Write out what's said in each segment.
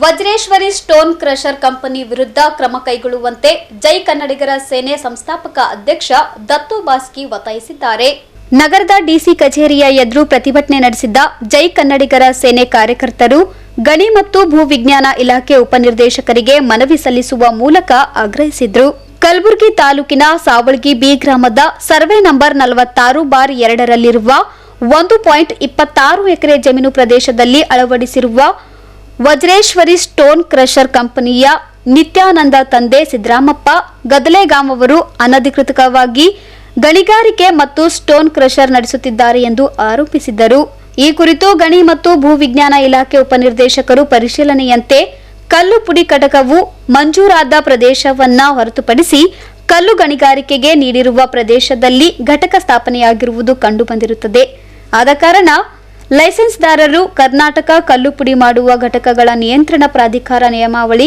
Vajreshwari stone crusher company ವಿರುದ್ಧ ಕ್ರಮ ಕೈಗೊಳ್ಳುವಂತೆ ಜೈ ಕನ್ನಡಿಗರ ಸೇನೆ ಸಂಸ್ಥಾಪಕ ಅಧ್ಯಕ್ಷ ದತ್ತು ಬಾಸ್ಕಿ ಒತ್ತಾಯಿಸಿದ್ದಾರೆ. ನಗರದ ಡಿಸಿ ಕಚೇರಿಯ ಎದುರು ಪ್ರತಿಭಟನೆ ನಡೆಸಿದ್ದ ಜೈ ಕನ್ನಡಿಗರ ಸೇನೆ ಕಾರ್ಯಕರ್ತರು ಗಣಿ ಮತ್ತು ಭೂವಿಜ್ಞಾನ ಇಲಾಖೆ ಉಪನಿರ್ದೇಶಕರಿಗೆ ಮನವಿ ಸಲ್ಲಿಸುವ ಮೂಲಕ ಆಗ್ರಹಿಸಿದರು. ಕಲಬುರಗಿ ತಾಲೂಕಿನ ಸಾವಳಗಿ ಬಿ ಗ್ರಾಮದ ಸರ್ವೆ ನಂಬರ್ 46/2ರಲ್ಲಿರುವ 1.26 ಎಕರೆ ಜಮೀನು ಪ್ರದೇಶದಲ್ಲಿ ಅಳವಡಿಸಿರುವ ವಜ್ರೇಶ್ವರಿ ಸ್ಟೋನ್ ಕ್ರಷರ್ ಕಂಪನಿಯ ನಿತ್ಯಾನಂದ ತಂದೆ ಸಿದ್ದರಾಮಪ್ಪ ಗದಲೆಗಾಂ ಅವರು ಅನಧಿಕೃತವಾಗಿ ಗಣಿಗಾರಿಕೆ ಮತ್ತು ಸ್ಟೋನ್ ಕ್ರಷರ್ ನಡೆಸುತ್ತಿದ್ದಾರೆ ಎಂದು ಆರೋಪಿಸಿದ್ದರು. ಈ ಕುರಿತು ಗಣಿ ಮತ್ತು ಭೂವಿಜ್ಞಾನ ಇಲಾಖೆ ಉಪನಿರ್ದೇಶಕರು ಪರಿಶೀಲನೆಯಂತೆ ಕಲ್ಲು ಪುಡಿ ಘಟಕವು ಮಂಜೂರಾದ ಪ್ರದೇಶವನ್ನ ಹೊರತುಪಡಿಸಿ ಕಲ್ಲು ಗಣಿಗಾರಿಕೆಗೆ ನೀಡಿರುವ ಪ್ರದೇಶದಲ್ಲಿ ಘಟಕ ಸ್ಥಾಪನೆಯಾಗಿರುವುದು ಕಂಡುಬಂದಿರುತ್ತದೆ. ಆದ ಕಾರಣ ಲೈಸೆನ್ಸ್ದಾರರು ಕರ್ನಾಟಕ ಕಲ್ಲು ಪುಡಿ ಮಾಡುವ ಘಟಕಗಳ ನಿಯಂತ್ರಣ ಪ್ರಾಧಿಕಾರ ನಿಯಮಾವಳಿ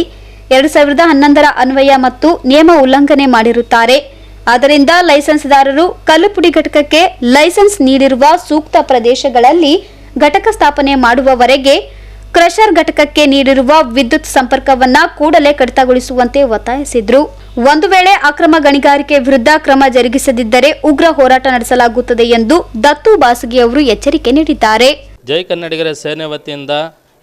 2011ರ ಅನ್ವಯ ಮತ್ತು ನಿಯಮ ಉಲ್ಲಂಘನೆ ಮಾಡಿರುತ್ತಾರೆ. ಆದ್ದರಿಂದ ಲೈಸೆನ್ಸ್ದಾರರು ಕಲ್ಲು ಪುಡಿ ಘಟಕಕ್ಕೆ ಲೈಸೆನ್ಸ್ ನೀಡಿರುವ ಸೂಕ್ತ ಪ್ರದೇಶಗಳಲ್ಲಿ ಘಟಕ ಸ್ಥಾಪನೆ ಮಾಡುವವರೆಗೆ ಕ್ರಷರ್ ಘಟಕಕ್ಕೆ ನೀಡಿರುವ ವಿದ್ಯುತ್ ಸಂಪರ್ಕವನ್ನ ಕೂಡಲೇ ಕಡಿತಗೊಳಿಸುವಂತೆ ಒತ್ತಾಯಿಸಿದರು. ಒಂದು ವೇಳೆ ಅಕ್ರಮ ಗಣಿಗಾರಿಕೆ ವಿರುದ್ಧ ಕ್ರಮ ಜರುಗಿಸದಿದ್ದರೆ ಉಗ್ರ ಹೋರಾಟ ನಡೆಸಲಾಗುತ್ತದೆ ಎಂದು ದತ್ತು ಬಾಸಗಿ ಅವರು ಎಚ್ಚರಿಕೆ ನೀಡಿದ್ದಾರೆ. ಜೈ ಕನ್ನಡಿಗರ ಸೇನೆ ವತಿಯಿಂದ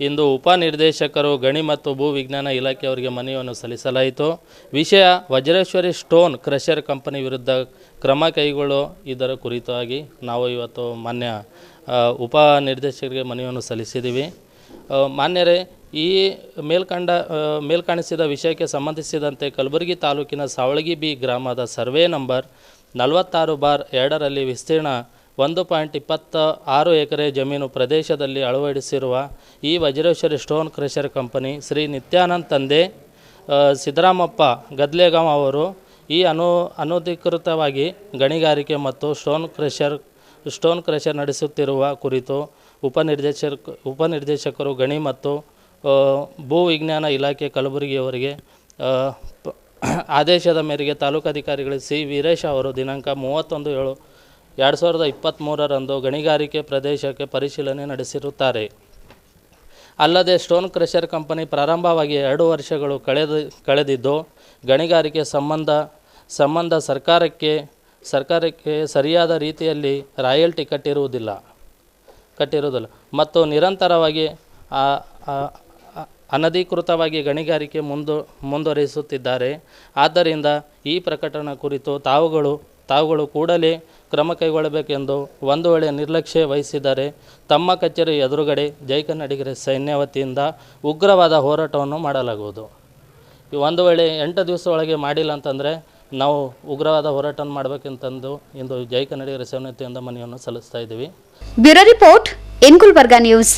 ಇಂದು ಉಪನಿರ್ದೇಶಕರು ಗಣಿ ಮತ್ತು ಭೂ ವಿಜ್ಞಾನ ಇಲಾಖೆಯವರಿಗೆ ಮನವಿಯನ್ನು ಸಲ್ಲಿಸಲಾಯಿತು. ವಿಷಯ ವಜ್ರೇಶ್ವರಿ ಸ್ಟೋನ್ ಕ್ರಷರ್ ಕಂಪನಿ ವಿರುದ್ಧ ಕ್ರಮ ಕೈಗೊಳ್ಳೋ ಇದರ ಕುರಿತಾಗಿ ನಾವು ಇವತ್ತು ಮಾನ್ಯ ಉಪನಿರ್ದೇಶಕರಿಗೆ ಮನವಿಯನ್ನು ಸಲ್ಲಿಸಿದ್ದೀವಿ. ಮಾನ್ಯರೇ, ಈ ಮೇಲ್ಕಾಣಿಸಿದ ವಿಷಯಕ್ಕೆ ಸಂಬಂಧಿಸಿದಂತೆ ಕಲಬುರಗಿ ತಾಲೂಕಿನ ಸಾವಳಗಿ ಬಿ ಗ್ರಾಮದ ಸರ್ವೆ ನಂಬರ್ 46/2ರಲ್ಲಿ ವಿಸ್ತೀರ್ಣ 1.26 ಎಕರೆ ಜಮೀನು ಪ್ರದೇಶದಲ್ಲಿ ಅಳವಡಿಸಿರುವ ಈ Vajreshwari stone crusher company Shri Nityananda ತಂದೆ ಸಿದ್ದರಾಮಪ್ಪ ಗದಲೆಗಾಂ ಅವರು ಈ ಅನಧಿಕೃತವಾಗಿ ಗಣಿಗಾರಿಕೆ ಮತ್ತು ಸ್ಟೋನ್ ಕ್ರಷರ್ ನಡೆಸುತ್ತಿರುವ ಕುರಿತು ಉಪನಿರ್ದೇಶಕರು ಗಣಿ ಮತ್ತು ಭೂ ವಿಜ್ಞಾನ ಇಲಾಖೆ ಕಲಬುರಗಿಯವರಿಗೆ ಆದೇಶದ ಮೇರೆಗೆ ತಾಲೂಕಾಧಿಕಾರಿಗಳು ಸಿ ವೀರೇಶ್ ಅವರು ದಿನಾಂಕ 31/7/2023ರಂದು ಗಣಿಗಾರಿಕೆ ಪ್ರದೇಶಕ್ಕೆ ಪರಿಶೀಲನೆ ನಡೆಸಿರುತ್ತಾರೆ. ಅಲ್ಲದೆ ಸ್ಟೋನ್ ಕ್ರಷರ್ ಕಂಪನಿ ಪ್ರಾರಂಭವಾಗಿ 2 ವರ್ಷಗಳು ಕಳೆದಿದ್ದು ಗಣಿಗಾರಿಕೆ ಸಂಬಂಧ ಸರ್ಕಾರಕ್ಕೆ ಸರಿಯಾದ ರೀತಿಯಲ್ಲಿ ರಾಯಲ್ಟಿ ಕಟ್ಟಿರುವುದಿಲ್ಲ ಮತ್ತು ನಿರಂತರವಾಗಿ ಅನಧಿಕೃತವಾಗಿ ಗಣಿಗಾರಿಕೆ ಮುಂದುವರಿಸುತ್ತಿದ್ದಾರೆ. ಆದ್ದರಿಂದ ಈ ಪ್ರಕರಣ ಕುರಿತು ತಾವುಗಳು ಕೂಡಲೇ ಕ್ರಮ ಕೈಗೊಳ್ಳಬೇಕೆಂದು, ಒಂದು ವೇಳೆ ನಿರ್ಲಕ್ಷ್ಯ ವಹಿಸಿದರೆ ತಮ್ಮ ಕಚೇರಿ ಎದುರುಗಡೆ ಜೈ ಕನ್ನಡಿಗರ ಸೈನ್ಯ ವತಿಯಿಂದ ಉಗ್ರವಾದ ಹೋರಾಟವನ್ನು ಮಾಡಲಾಗುವುದು. ಒಂದು ವೇಳೆ 8 ದಿವಸ ಒಳಗೆ ಮಾಡಿಲ್ಲ ಅಂತಂದರೆ ನಾವು ಉಗ್ರವಾದ ಹೋರಾಟ ಮಾಡಬೇಕಂತಂದು ಇಂದು ಜೈ ಕನ್ನಡಿಗರ ಸೇನೆ ವತಿಯಿಂದ ಮನವಿಯನ್ನು ಸಲ್ಲಿಸ್ತಾ ಇದ್ದೀವಿ. Bureau report in Gulbarga news.